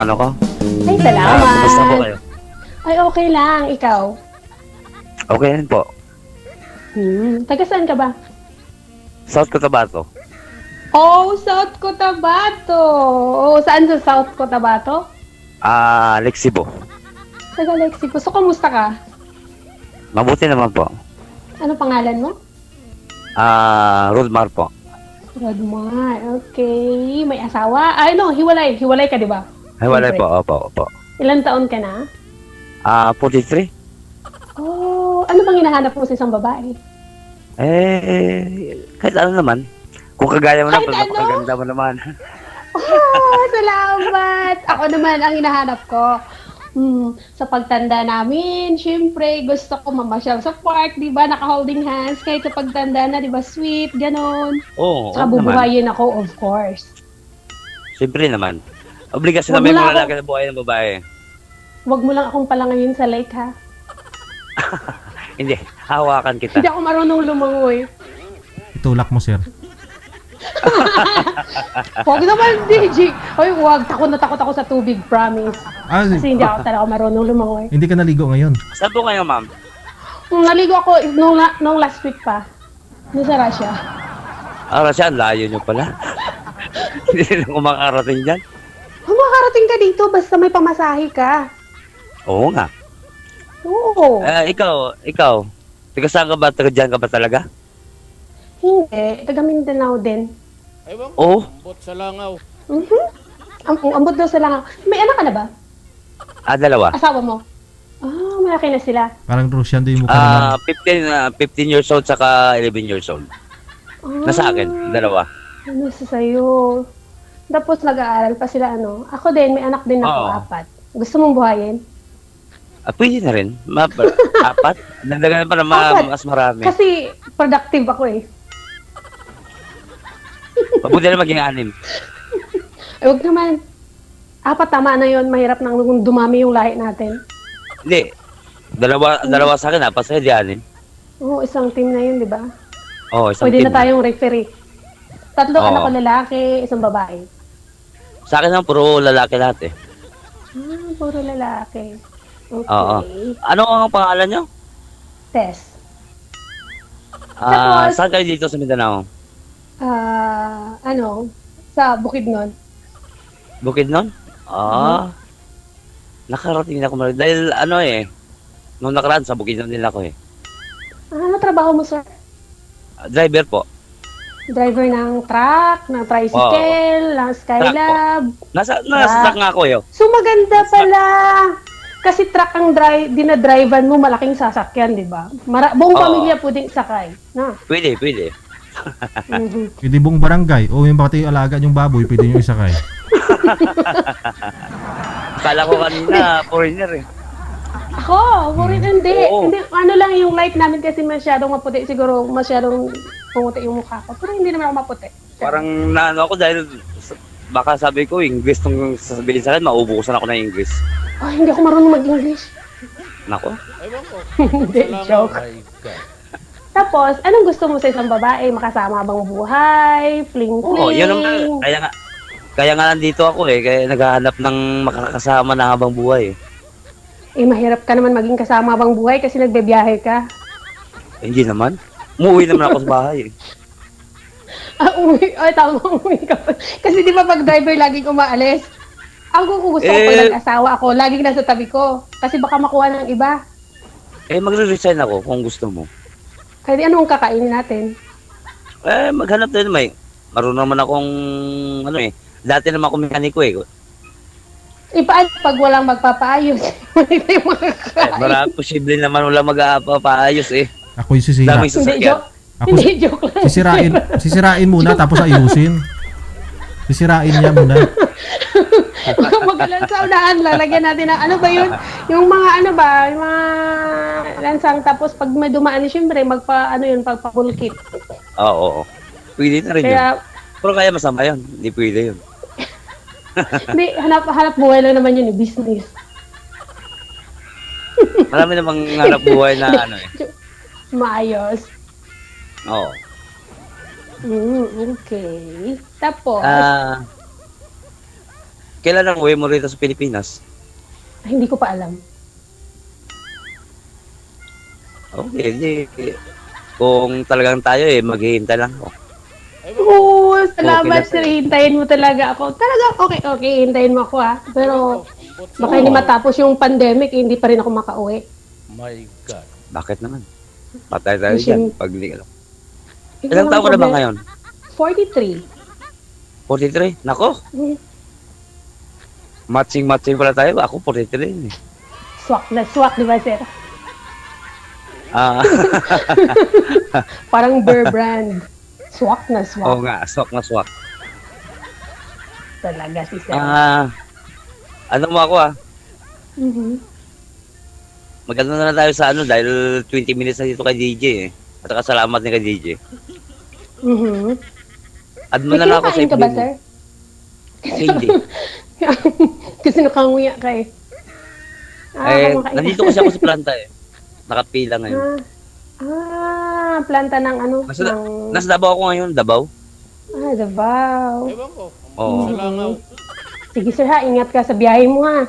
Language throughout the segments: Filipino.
Ano ko? Ay, Kumusta po salamat. kayo? Ay, okay lang. Ikaw? Okay rin po. Taga saan ka ba? South Cotabato. Oh, South Cotabato. Oh, saan sa South Cotabato? Lexibo. Taga Lexipo. So, kumusta ka? Mabuti naman po. Ano pangalan mo? Rodmar po. Rodmar. Okay. May asawa? Ay, no. Hiwalay. Hiwalay ka, di ba? Hiwalay po, opo. Ilan taon ka na? 43. Oh, ano bang hinahanap mo sa isang babae? Kahit ano naman. Kung kagaya mo Kahit naman, ano? napakaganda mo naman. Oh, salamat! Ako naman ang hinahanap ko. Sa pagtanda namin, syempre, gusto ko mamasyal sa park, di ba? Naka-holding hands. Kahit sa pagtanda na, di ba? Sweet, ganon. Oo, Saka naman. bubuhayin ako, of course. Siyempre naman. Obligasyon Wag namin mo lang mga lalaki na buhay ng babae. Huwag mo lang akong palangayin sa lake, ha? Hindi, hawakan kita. Hindi ako marunong lumangoy. Itulak mo, sir. Huwag naman, DJ. Hoy, huwag. Takot na takot ako sa tubig, promise. Kasi hindi ako talaga marunong lumangoy. Hindi ka naligo ngayon. Saan po kayo, ma'am? Naligo ako nung last week pa. Doon sa Russia. Russia, ang layo nyo pala. Hindi na kumakarating dyan. Makakarating ka dito basta may pamasahe ka. Oo nga. Oo. Ikaw. Taga saan ka ba? Taga dyan ka ba talaga? Hindi. Taga Mindanao din. Ewan ko, Oo. ambot sa langaw. Ambot daw sa langaw. May anak ka na ba? Dalawa. Asawa mo? Malaki na sila. Parang Russian din mo kanila. 15 years old saka 11 years old. Nasa akin, dalawa. Ano sa sayo? Tapos nag-aaral pa sila, ano? Ako din, may anak din ako, Oo. 4. Gusto mong buhayin? Pwede na rin. 4? Nagdagan pa na Apat. mas marami. Kasi productive ako eh. Mabuti na maging 6. Huwag naman. 4, tama na yon. Mahirap nang dumami yung lahi natin. Hindi. Dalawa sa akin, sa'yo di 6. Oo, isang team na yun, di ba? Oo, isang Pwede team. na tayong referee. 3 Oo. anak ko lalaki, isang babae. Sa akin naman, puro lalaki lahat eh. Puro lalaki. Okay. Oo. Ano ang pangalan nyo? Tess. Tapos- Saan kayo dito sa Mindanao? Sa Bukidnon. Bukidnon? Nakarating na ako maraming. Dahil nung nakaraan sa Bukidnon din ako eh. Ano trabaho mo, sir? Driver po. Driver ng truck, ng tricycle, ng Skylab. Nasa truck nga ako eh. So maganda pala. Kasi truck ang dinadrivean mo, malaking sasakyan, di ba? Buong Oo. pamilya pwedeng sakay. Na. Pwede. Pwede buong barangay. O yung pati yung alaga yung baboy, pwede nyo isakay. Kala ko kanina, foreigner eh. Ako, hindi. Oo. Hindi. Ano lang yung light namin kasi masyadong maputi. Siguro masyadong pumuti yung mukha ko. Pero hindi naman ako maputi. Parang naano ako dahil baka sabi ko, English tong sasabihin sa akin, maubukusan ako ng English. Hindi ako marunong mag-English. Nako. Ewan ko. Hindi, Sa langaw. joke. My God. Tapos, anong gusto mo sa isang babae? Makasama habang buhay? Fling-fling? Oo, yun naman. Kaya nga nandito ako eh. Kaya naghahanap ng makakasama na habang buhay eh. Mahirap ka naman maging kasama habang buhay kasi nagbebiyahe ka. Hindi naman. Umuwi naman ako sa bahay eh. Uwi. Ay, tama, uwi ka pa. Kasi di ba pag driver laging umaalis? Ang gusto ko pag nag-asawa ako, laging nasa tabi ko. Kasi baka makuha ng iba. Magre-resign ako kung gusto mo. Kaya di anong kakainin natin? Maghanap din may. Marunong naman akong, dati naman ako mekaniko eh. Paano pag walang magpapaayos? Hindi tayo makakain. Marami posible naman wala mag-apaayos eh. Ako yung sisira. Daming Hindi, sasakyan. joke. Ako Hindi, joke lang. Sisirain muna tapos ayusin. Sisirain niya muna. Magalan sa unahan, lalagyan natin ng ano ba yun? Yung mga yung mga lansang tapos pag may dumaan, siyempre pagpabulkit. Oo. Pwede na rin yun. Kaya, Pero kaya masama yun. Hindi pwede yun. hindi, hanap buhay lang naman yun, business. Marami namang hanap buhay na Maayos. Oo. Okay. Tapos, Kailan ang uwi mo rito sa Pilipinas? Ay, hindi ko pa alam. Okay, hindi. Kung talagang tayo maghihintay lang ako. Oo, salamat Okay sir. na, sir. Hintayin mo talaga ako. Talaga, okay, hintayin mo ako ha. Pero, baka hindi matapos yung pandemic, hindi pa rin ako makauwi. My God. Bakit naman? Patay tayo Mission- dyan pag hindi ka lang. Ilang taon ka na ba ngayon? 43. 43? Nako, Hmm. matching pala tayo. Ako 43 rin eh. Swak na swak, di ba sir? Ah, Parang Bear Brand. Swak na swak. oo nga, swak na swak. Talaga si sir. Ano mo ako Mhm. Maganda na tayo sa dahil 20 minutes na dito kay DJ eh. At saka salamat din kay DJ. Mhm. Add mo May na lang ako sa kinakain ka ba, FB mo. sir? Hindi. Kasi nakanguya ka eh. Kumakain. Nandito kasi ako sa planta eh. Nakapila ngayon. Planta ng ano? Nasa Davao ako ngayon, Davao. Davao. Ewan ko. Oo. Sa langaw. Sige sir ha, ingat ka sa biyahe mo ha.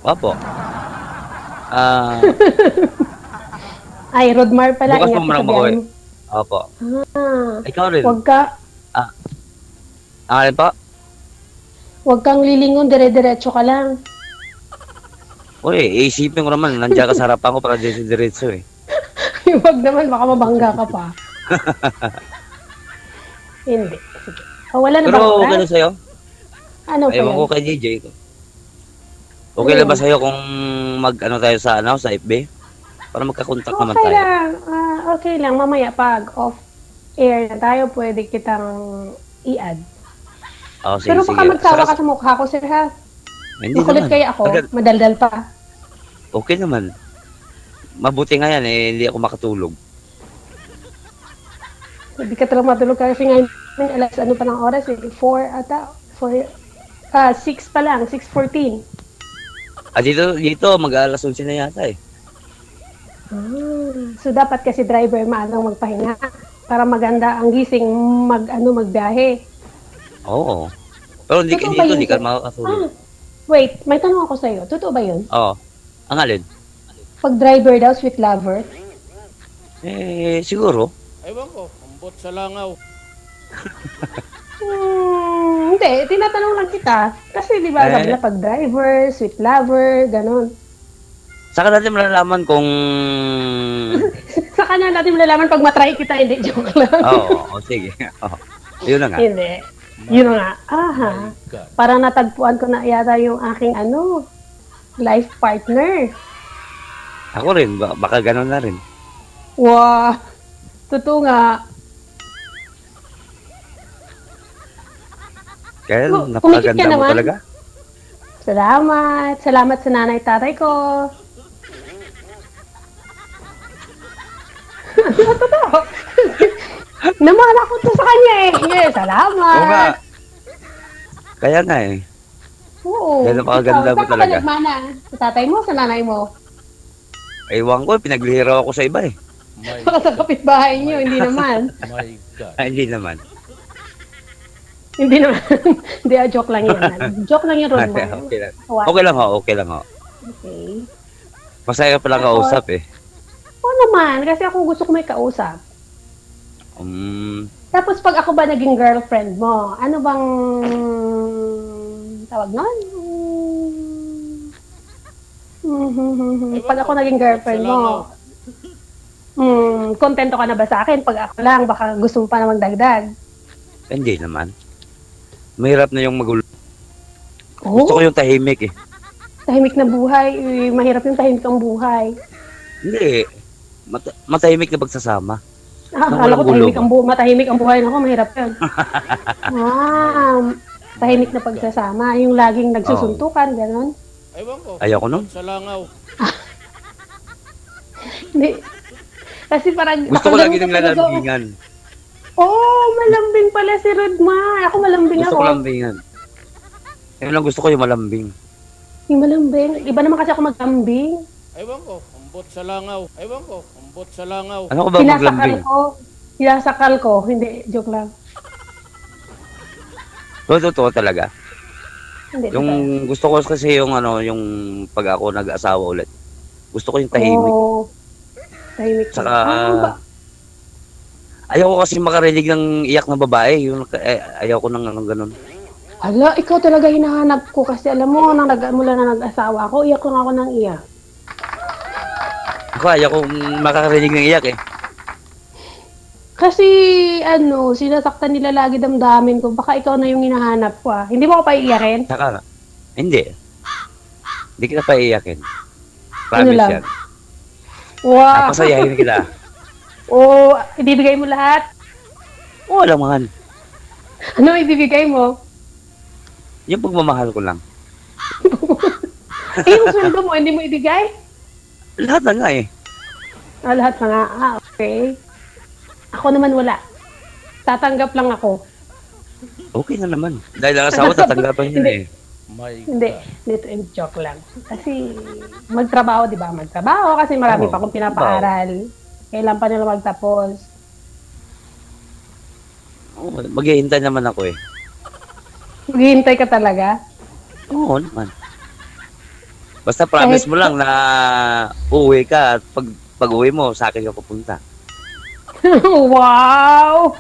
Opo. Ay, Rodmar pala, Bukas ingat mo ka sa muna biyahe makuha. mo. Opo. Ah, Ikaw rin. wag ka, Ang alin pa? wag kang lilingon, dire-diretso ka lang. Uy, isipin ko naman, nandiyan ka sa harapan ko para diretso eh. Wag naman, baka mabangga ka pa. Hindi. Sige. Wala na Pero bang okay oras? na sa'yo? Ano pa Ewan ko yan? kay DJ ko. Okay lang ba sa'yo kung tayo sa sa FB? Para magkakontak naman Okay tayo. lang. Okay lang. Mamaya pag off air na tayo, pwede kitang i-add. Oh, sige, Pero baka sige. magsawa ka sa mukha ko, sir, ha? Hindi Makulit naman. kaya ako, madaldal pa. Okay naman. Mabuti nga yan eh, hindi ako makatulog. Hindi ka talaga matulog kasi ngayon, alas ano pa ng oras eh, 4 ata, 6 pa lang, 6:14. Dito mag-alas 11 na yata eh. So dapat kasi driver maagang magpahinga para maganda ang gising magbiyahe. Oo. Pero hindi Totoo ba dito, yun, hindi ka sir? makakatulog. Wait, may tanong ako sa'yo. Totoo ba yun? Oo. Ang alin? Pag driver daw, sweet lover? Siguro. Ewan ko. Ambot sa langaw. Hindi, tinatanong lang kita. Kasi di ba, sabi na pag driver, sweet lover, ganun. Saka natin malalaman kung... Sa kanya natin malalaman pag matry kita, hindi, joke lang. Oo, sige. Oo. Yun na nga. Hindi. Yun nga. Aha. My God. Parang natagpuan ko na yata yung aking life partner. Ako rin, baka ganun na rin. Wow. Totoo nga. Kaya Kumikit ka napakaganda mo naman. talaga. Salamat. Salamat sa nanay tatay ko. Totoo. Naman ako to sa kanya eh. Yeah, salamat. Oo nga. Kaya nga eh. Oo. Kaya napakaganda Ikaw, mo saan ka talaga. ba nagmana? Sa tatay mo, sa nanay mo? Ewan ko, pinaglihiraw ako sa iba eh. My Baka sa kapitbahay niyo, hindi naman. My God. Hindi naman. Hindi naman. Hindi, joke lang yan. Joke lang yun, Rodman. Okay lang. What? Okay lang ho, okay lang ho. Okay. Masaya pa lang kausap eh. Oo naman, kasi ako gusto ko may kausap. Tapos pag ako ba naging girlfriend mo, ano bang tawag nun? Pag ako naging girlfriend mo, kontento ka na ba sa akin? Pag ako lang, baka gusto mo pa na magdagdag. Hindi naman. Mahirap na yung magulo. Oh, Gusto ko yung tahimik eh. tahimik na buhay. Mahirap yung tahimik ang buhay. Hindi. Matahimik na pagsasama. Akala ko walang tahimik matahimik ang buhay. Ako, mahirap yun. Tahimik na pagsasama. Yung laging nagsusuntukan, gano'n. Ewan ko. Ayoko nun. Ambot sa langaw. Hindi. Kasi parang... Gusto ko lagi ng lalambingan. Malambing pala si Rodma. Ako malambing Gusto ako. ko lambingan. Yun lang gusto ko yung malambing. Yung malambing. Iba naman kasi ako maglambing. Ewan ko. Ambot sa langaw. Ewan ko. Ambot sa langaw. Ano ko ba maglambing? Pinasakal ko. Hindi, joke lang. Totoo talaga. Hindi, Yung gusto ko kasi yung ano, yung pag ako nag-asawa ulit. Gusto ko yung tahimik. Oh, tahimik. Saka, Ba? ayaw ko kasi makarinig ng iyak ng babae. Yung, ayaw ko ng ganun. Hala, ikaw talaga hinahanap ko kasi alam mo, mula na nag-asawa ako, iyak lang ako ng iyak. Ako, ayaw ko makakarinig ng iyak eh. Kasi, sinasaktan nila lagi damdamin ko. Baka ikaw na yung hinahanap ko ah. Hindi mo ako paiiyakin? Saka, hindi. Hindi kita pa iiyakin. Ano Promise lang? yan. Wow! Napasayahin kita. Oo, ibibigay mo lahat? Oo, alam man. Ano ibibigay mo? Yung pagmamahal ko lang. Yung sweldo mo, hindi mo ibigay? Lahat na nga eh. Lahat na nga. Okay. Ako naman wala. Tatanggap lang ako. Okay na naman. Dahil ang asawa, tatanggapan niya eh. My Hindi, dito yung joke lang. Kasi magtrabaho, di ba? Magtrabaho kasi marami Oo, pa akong pinapaaral. Kailan pa nila magtapos. Oo, maghihintay naman ako eh. Maghihintay ka talaga? Oo naman. Basta promise mo lang na uuwi ka at pag uwi mo, sa akin ka pupunta. Wow!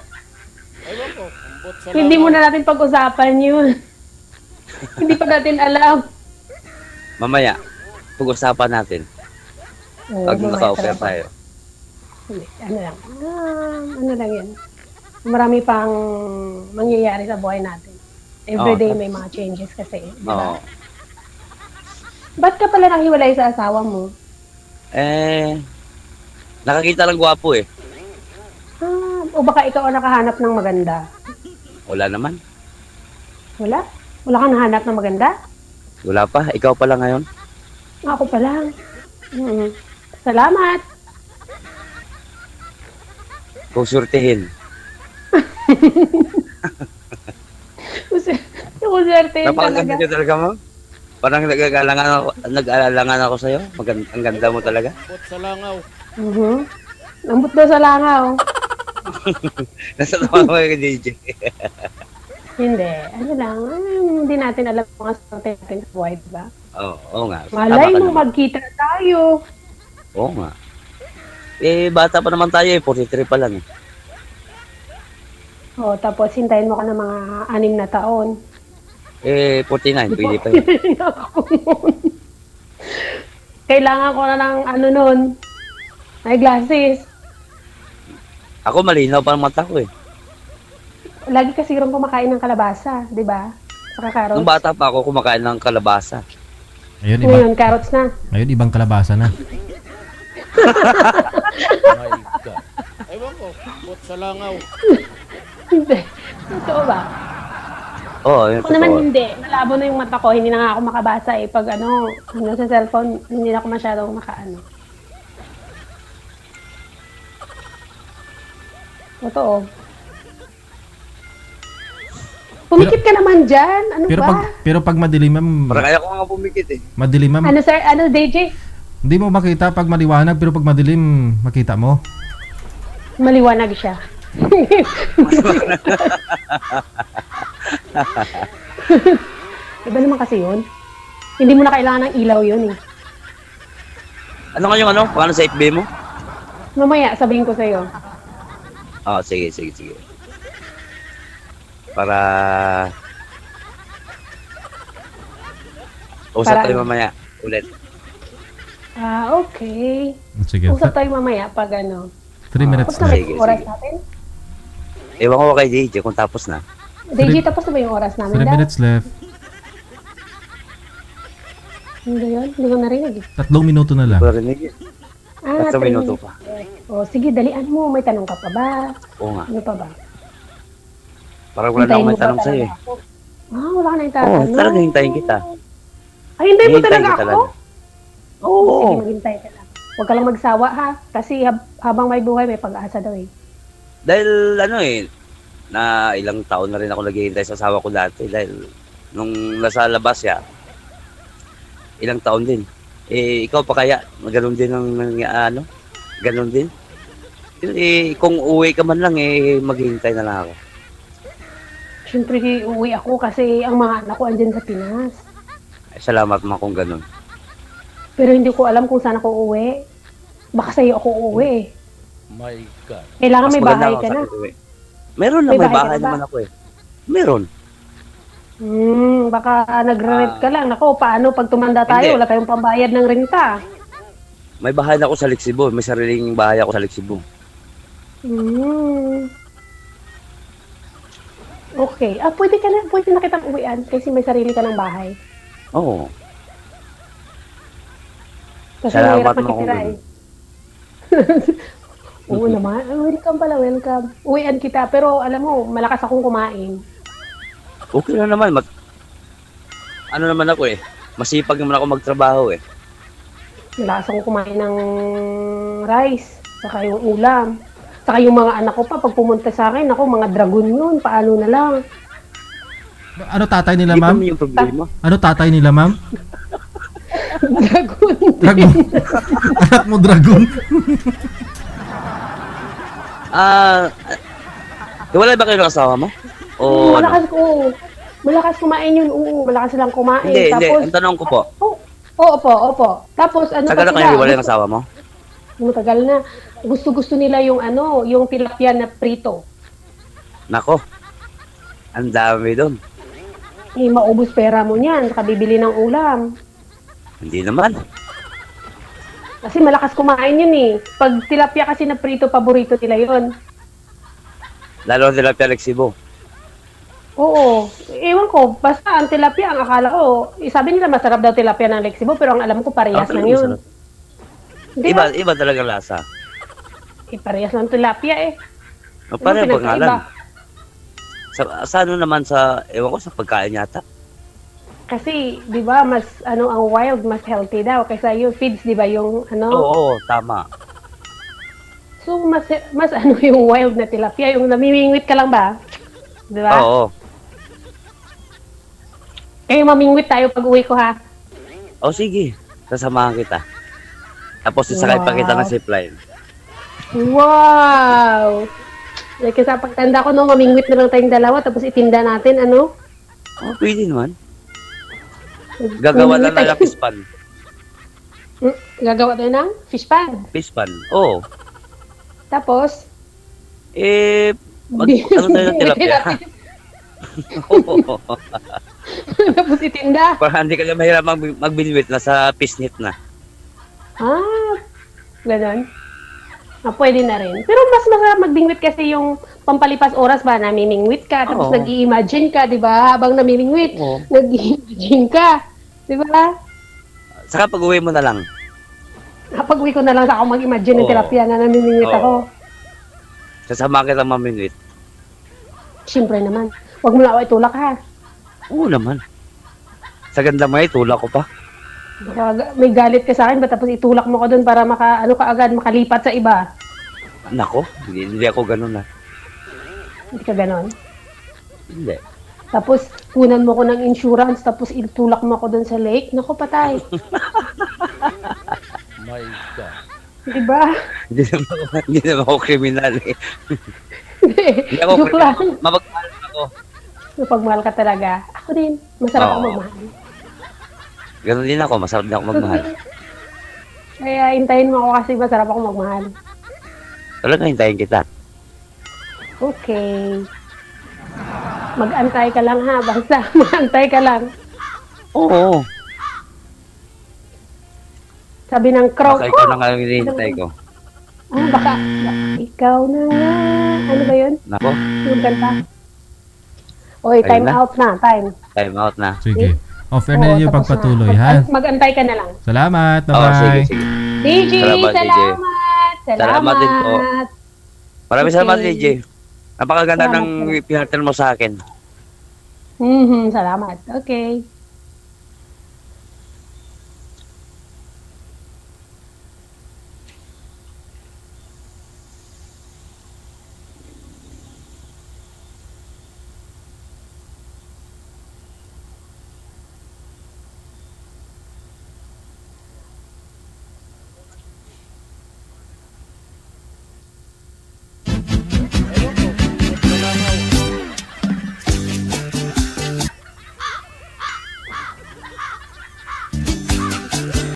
Ewan ko, ambot sa Hindi langaw. muna natin pag-usapan yun. Hindi pa natin alam. Mamaya, pag-usapan natin. Oo, Pag mamaya naka-offer talaga. tayo. Hindi, ano lang. Ano lang yan. Marami pang mangyayari sa buhay natin. Everyday may mga changes kasi. Di ba? Oo. Ba't ka pala nahiwalay sa asawa mo? Nakakita lang gwapo eh. O baka ikaw ang nakahanap ng maganda? Wala naman. Wala? Wala kang nahanap ng maganda? Wala pa. Ikaw pala ngayon. Ako pa lang. Salamat. Kung surtihin. Yung swerte yun Napakaganda talaga. ka talaga mo. Parang nag-aalangan ako sa'yo. Ang ganda mo talaga. Ambot sa langaw. Lambot daw sa langaw. Nasa tawa ko kay DJ. Hindi. Ano lang. Hindi natin alam mga swerte natin sa buhay, diba? Oo nga. Malay Tama ka mo, naman. magkita tayo. Oo nga. Bata pa naman tayo eh. 43 pa lang eh. O, tapos hintayin mo ka ng mga 6 na taon. 49. Pwede pa yun. Kailangan ko na ng ano nun. May glasses. Ako malinaw pa ang mata ko eh. Lagi kasi rin kumakain ng kalabasa, di ba? Saka carrots. Nung bata pa ako kumakain ng kalabasa. Ngayon, carrots na. Ngayon, ibang kalabasa na. My God. Ewan ko, ambot sa langaw. Hindi. Totoo ba? Oo, yun Ako naman totoo. hindi. Malabo na yung mata ko. Hindi na nga ako makabasa eh. Pag sa cellphone, hindi na ako masyadong makaano. Totoo. Pumikit ka naman dyan. Ano ba? Pero pag madilim, ma'am, Parang kaya ko nga pumikit eh. madilim, ma'am, Ano sir? Ano DJ? hindi mo makita pag maliwanag, pero pag madilim, makita mo. Maliwanag siya. Iba naman kasi yun. Hindi mo na kailangan ng ilaw yun eh. Ano nga yung ano? Paano sa FB mo? Mamaya, sabihin ko sa'yo. Sige. Para... Usap Para tayo ano? mamaya. Ulit. Okay. Sige. Usap tayo mamaya pag ano. 3 minutes Tapos na ba na. Sige, yung oras sige. natin? Ewan ko kay DJ kung tapos na. DJ, tapos na ba yung oras 3 namin? Dad? minutes left. Hindi yun? Hindi ko narinig eh. 3 minuto na lang. Parinig eh. 3 3 minuto pa. O, sige, dalian mo. May tanong ka pa ba? Oo nga. Ano pa ba? Parang wala na akong Hintayin may mo ba tanong sa'yo eh. talaga ako? Wala ka na yung Oo, tatanong. talaga hintayin kita. Ay, hintayin mo Hintayin talaga ka ako? talaga. Sige, Oo. maghintay ka lang. Huwag ka lang magsawa ha. Kasi habang may buhay, may pag-asa daw eh. Dahil ano eh, na ilang taon na rin ako naghihintay sa asawa ko dati. Dahil nung nasa labas siya, ilang taon din. Ikaw pa kaya, ganun din ang ano? Ganun din. Kung uwi ka man lang, maghihintay na lang ako. Siyempre, uwi ako kasi ang mga anak ko andyan sa Pinas. Ay, salamat mo kung ganun. Pero hindi ko alam kung saan ako uuwi. Baka sa'yo ako uuwi eh. My God. Kailangan Mas may maganda bahay ako ka sa na. uwi. Meron na, May may bahay ka bahay na ba? naman ako eh. Meron. Baka nagre-rent ka lang. Nako, paano pag tumanda tayo? Hindi. Wala tayong pambayad ng renta. May bahay na ako sa Lexibo. May sariling bahay ako sa Lexibo. Okay. Pwede na kitang uwian kasi may sarili ka ng bahay. Oo. Kasi Salamat mahirap mo kung magtitira eh. Oo naman. Welcome pala, welcome. Uwian kita. Pero alam mo, malakas akong kumain. Okay na naman. Ano naman ako eh. Masipag naman ako magtrabaho eh. Malakas akong kumain ng rice. Saka yung ulam. Saka yung mga anak ko pa, pag pumunta sa akin, ako, mga dragon yun. Paano na lang? Ano tatay nila, Hindi pa ma'am? yung problema. Ano tatay nila, ma'am? Dragon. Dragon. Anak mo, dragon. Wala ba kayo ng asawa mo? O ano? Malakas kumain yun. Oo, malakas lang kumain. Hindi. Tapos, Ang tanong ko po. opo. Tapos, ano Tagal na pa kayo sila? hiwalay ng asawa mo? Matagal na. Gusto nila yung yung tilapia na prito. Nako. Ang dami doon. Eh, maubos pera mo niyan. Saka bibili ng ulam. Hindi naman. Kasi malakas kumain yun eh. Pag tilapia kasi na prito, paborito nila yun. Lalo ang tilapia Lexibo. Oo. Ewan ko, basta ang tilapia, ang akala ko, sabi nila masarap daw tilapia ng Lexibo, pero ang alam ko parehas lang yun. Masarap. Hindi Iba talaga lasa. parehas lang tilapia eh. O pareho Ano pangalan. pinagkaiba? Sa ano naman ewan ko, sa pagkain yata. Kasi, di ba, mas, ang wild, mas healthy daw. Kaysa yung feeds, di ba, yung, Oo, tama. So, mas, yung wild na tilapia, yung namimingwit ka lang ba? Di ba? Oo. Kayo mamingwit tayo pag uwi ko, ha? O sige, sasamahan kita. Tapos isakay pa kita ng zipline. Wow! Like, sa pagtanda ko, no, mamingwit na lang tayong dalawa, tapos itinda natin, ano? Oh, pwede naman. Gagawa lang ng fish pan. Gagawa tayo ng fish pan. Fish pan, oo. Tapos, Ano tayo ng tilapia? Oo. tapos itinda. Para hindi ka na mahirap magbinwit na sa pisnit na. Ganon. Pwede na rin. Pero mas masarap magbingwit kasi yung pampalipas oras ba, namimingwit ka, tapos Oo. nag-i-imagine ka, di ba? Habang namimingwit, Oo. nag-i-imagine ka. Di ba? Saka pag uwi mo na lang. Kapag uwi ko na lang sa ako mag-imagine ng Oo. tilapia na namimingwit Oo. ako. Sasama kita maminwit. Siyempre naman. Huwag mo na ako itulak, ha? Oo naman. Sa ganda mo tulak ko pa. Baka may galit ka sa akin, ba tapos itulak mo ko doon para agad, makalipat sa iba. Nako, hindi ako ganun na. Hindi ka ganon. Hindi. Tapos, punan mo ko ng insurance, tapos itulak mo ko doon sa lake. Naku, patay. My God. Diba? Hindi naman ako kriminal eh. Hindi ako Joke lang. kriminal. Mapagmahal ako. Pagmahal ka talaga. Ako din. Masarap ako Oo. magmahal. Ganun din ako. Masarap din ako magmahal. Kaya hintayin mo ako kasi masarap ako magmahal. Talaga hintayin kita. Okay. Mag-antay ka lang ha. Basta mag-antay ka lang. Oo. Sabi ng crow. Baka ikaw na nga yung hinihintay ko. Baka ikaw na nga. Ano ba yun? Nako, Yung kanta. Oy, time Ayun na. out na. Time. time out na. Sige. Off-air na Oo, ninyo tapos pagpatuloy, na. ha? Mag-antay ka na lang. Salamat. Oo, sige, Bye-bye. sige. DJ, Salamat, DJ. salamat. Salamat din po. Maraming salamat, Okay. DJ. Napakaganda Salamat ng pinartan mo sa akin. Salamat. Okay.